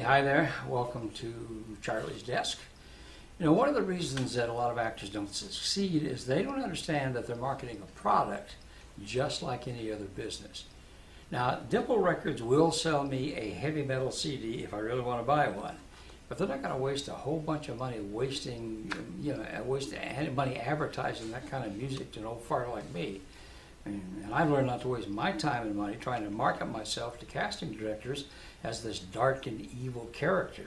Hi there. Welcome to Charlie's Desk. You know, one of the reasons that a lot of actors don't succeed is they don't understand that they're marketing a product just like any other business. Now, Dimple Records will sell me a heavy metal CD if I really want to buy one, but they're not going to waste a whole bunch of money wasting money advertising that kind of music to an old fart like me. And I've learned not to waste my time and money trying to market myself to casting directors as this dark and evil character.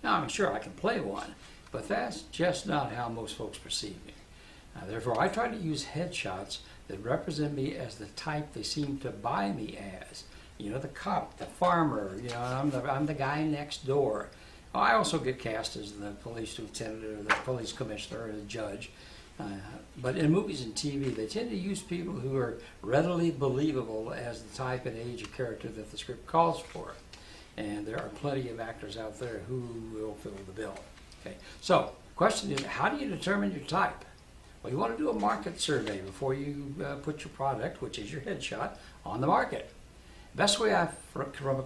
Now, I'm sure I can play one, but that's just not how most folks perceive me. Therefore, I try to use headshots that represent me as the type they seem to buy me as. You know, the cop, the farmer, you know, I'm the guy next door. I also get cast as the police lieutenant or the police commissioner or the judge. But in movies and TV, they tend to use people who are readily believable as the type and age of character that the script calls for. And there are plenty of actors out there who will fill the bill. Okay, so the question is, how do you determine your type? Well, you want to do a market survey before you put your product, which is your headshot, on the market. Best way I've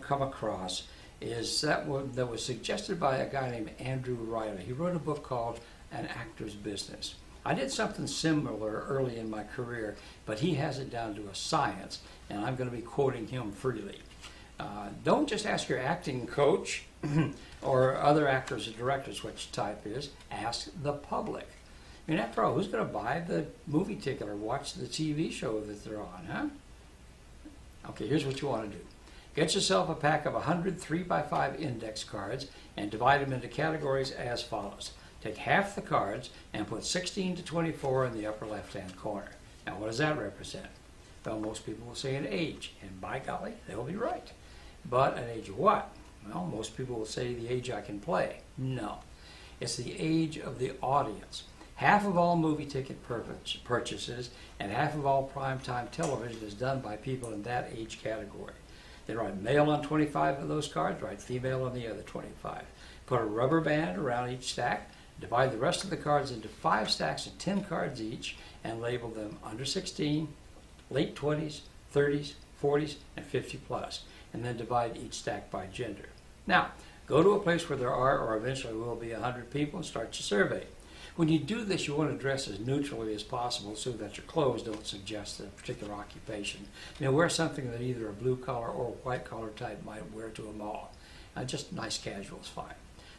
come across is that was suggested by a guy named Andrew Riley. He wrote a book called An Actor's Business. I did something similar early in my career, but he has it down to a science, and I'm going to be quoting him freely. Don't just ask your acting coach or other actors or directors what your type is. Ask the public. I mean, after all, who's going to buy the movie ticket or watch the TV show that they're on, huh? Okay, here's what you want to do. Get yourself a pack of 100 3x5 index cards and divide them into categories as follows. Take half the cards and put 16 to 24 in the upper left-hand corner. Now, what does that represent? Well, most people will say an age, and by golly, they'll be right. But an age of what? Well, most people will say the age I can play. No, it's the age of the audience. Half of all movie ticket purchases and half of all primetime television is done by people in that age category. They write male on 25 of those cards, write female on the other 25. Put a rubber band around each stack, divide the rest of the cards into 5 stacks of 10 cards each, and label them under 16, late 20s, 30s, 40s, and 50 plus, and then divide each stack by gender. Now, go to a place where there are or eventually will be 100 people and start your survey. When you do this, you want to dress as neutrally as possible so that your clothes don't suggest a particular occupation. You know, wear something that either a blue collar or a white collar type might wear to a mall. Just nice casual is fine.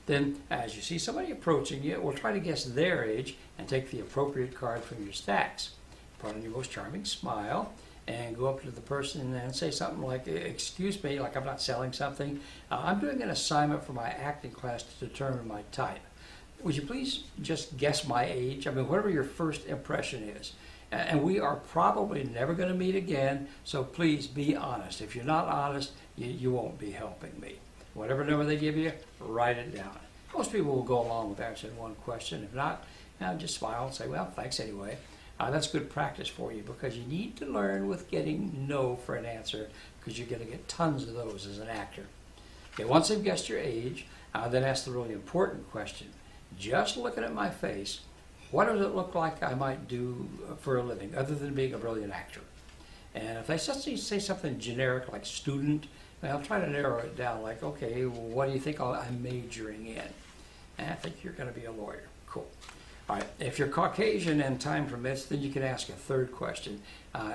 Then, as you see somebody approaching you, we'll try to guess their age and take the appropriate card from your stacks. Put on your most charming smile and go up to the person and say something like, excuse me, like I'm not selling something. I'm doing an assignment for my acting class to determine my type. Would you please just guess my age? I mean, whatever your first impression is. And we are probably never going to meet again, so please be honest. If you're not honest, you won't be helping me. Whatever number they give you, write it down. Most people will go along with answering one question. If not, just smile and say, well, thanks anyway. That's good practice for you because you need to learn with getting no for an answer because you're going to get tons of those as an actor. Okay, once they've guessed your age, then ask the really important question. Just looking at my face, what does it look like I might do for a living other than being a brilliant actor? And if they suddenly say something generic like student, I'll try to narrow it down like, okay, well, what do you think I'm majoring in? And I think you're going to be a lawyer. Cool. All right, if you're Caucasian and time permits, then you can ask a third question.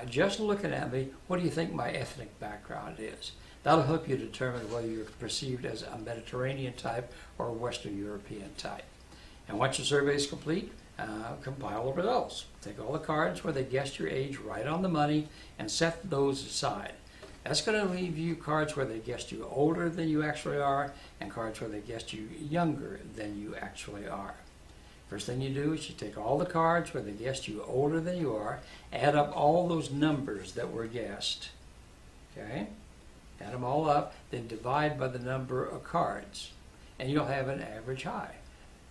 Just looking at me, what do you think my ethnic background is? That'll help you determine whether you're perceived as a Mediterranean type or a Western European type. And once your survey is complete, compile the results. Take all the cards where they guessed your age right on the money and set those aside. That's going to leave you cards where they guessed you older than you actually are and cards where they guessed you younger than you actually are. First thing you do is you take all the cards where they guessed you older than you are, add up all those numbers that were guessed. Okay? Add them all up, then divide by the number of cards, and you'll have an average high.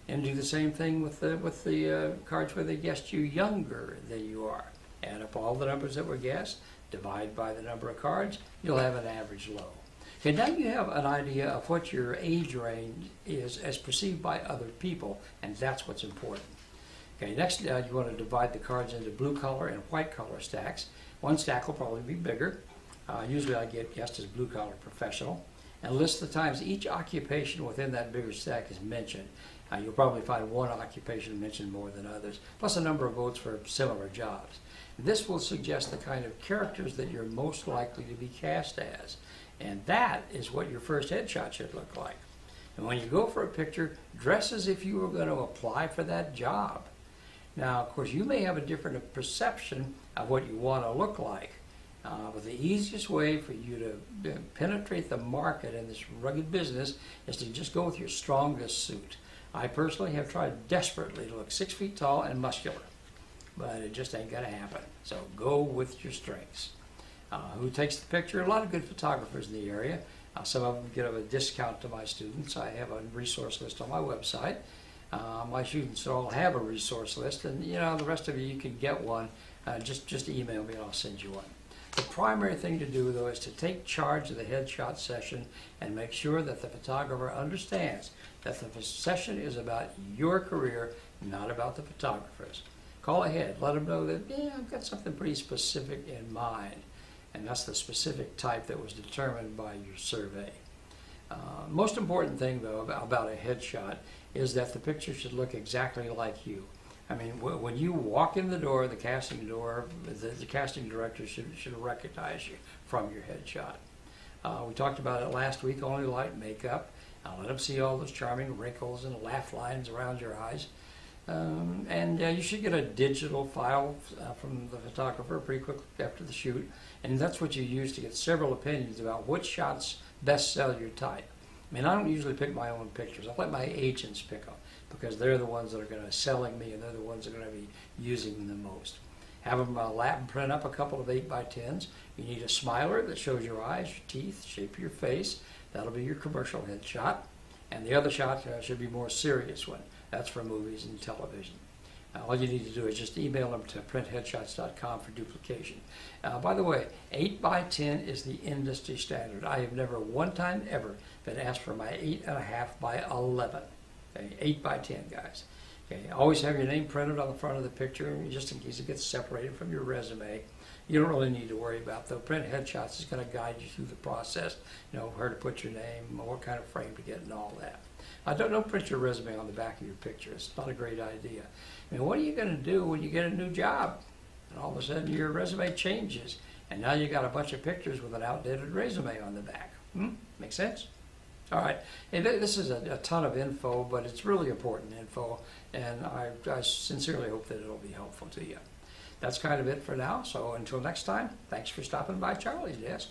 And do the same thing with the cards where they guessed you younger than you are. Add up all the numbers that were guessed, divide by the number of cards, you'll have an average low. Okay, now you have an idea of what your age range is as perceived by other people, and that's what's important. Okay, next you want to divide the cards into blue collar and white collar stacks. One stack will probably be bigger. Usually I get guessed as blue collar professional. and list the times each occupation within that bigger stack is mentioned. You'll probably find one occupation mentioned more than others, plus a number of votes for similar jobs. This will suggest the kind of characters that you're most likely to be cast as, and that is what your first headshot should look like. And when you go for a picture, dress as if you were going to apply for that job. Now, of course, you may have a different perception of what you want to look like, but the easiest way for you to penetrate the market in this rugged business is to just go with your strongest suit. I personally have tried desperately to look 6 feet tall and muscular, but it just ain't going to happen. So go with your strengths. Who takes the picture? A lot of good photographers in the area. Some of them get a discount to my students. I have a resource list on my website. My students all have a resource list, and the rest of you can get one. Just email me and I'll send you one. The primary thing to do, though, is to take charge of the headshot session and make sure that the photographer understands that the session is about your career, not about the photographer's. Call ahead. Let them know that, I've got something pretty specific in mind, and that's the specific type that was determined by your survey. Most important thing, though, about a headshot is that the picture should look exactly like you. I mean, when you walk in the door, the casting director should recognize you from your headshot. We talked about it last week, only light makeup. Let them see all those charming wrinkles and laugh lines around your eyes. You should get a digital file from the photographer pretty quickly after the shoot, and that's what you use to get several opinions about which shots best sell your type. I mean, I don't usually pick my own pictures. I let my agents pick them because they're the ones that are going to be selling me, and they're the ones that are going to be using them the most. Have them lap print up a couple of 8x10s. You need a smiler that shows your eyes, your teeth, shape of your face. That'll be your commercial headshot. And the other shot should be a more serious one. That's for movies and television. All you need to do is just email them to printheadshots.com for duplication. By the way, 8x10 is the industry standard. I have never one time ever been asked for my 8.5x11. Okay, 8x10, guys. Okay, always have your name printed on the front of the picture, just in case it gets separated from your resume. You don't really need to worry about that. Print Headshots is going to guide you through the process. Where to put your name, what kind of frame to get, and all that. Don't print your resume on the back of your picture. It's not a great idea. I mean, what are you going to do when you get a new job and all of a sudden your resume changes and now you got a bunch of pictures with an outdated resume on the back? Make sense? All right. And this is a ton of info, but it's really important info, and I sincerely hope that it'll be helpful to you. That's kind of it for now. So until next time, thanks for stopping by Charlie's desk.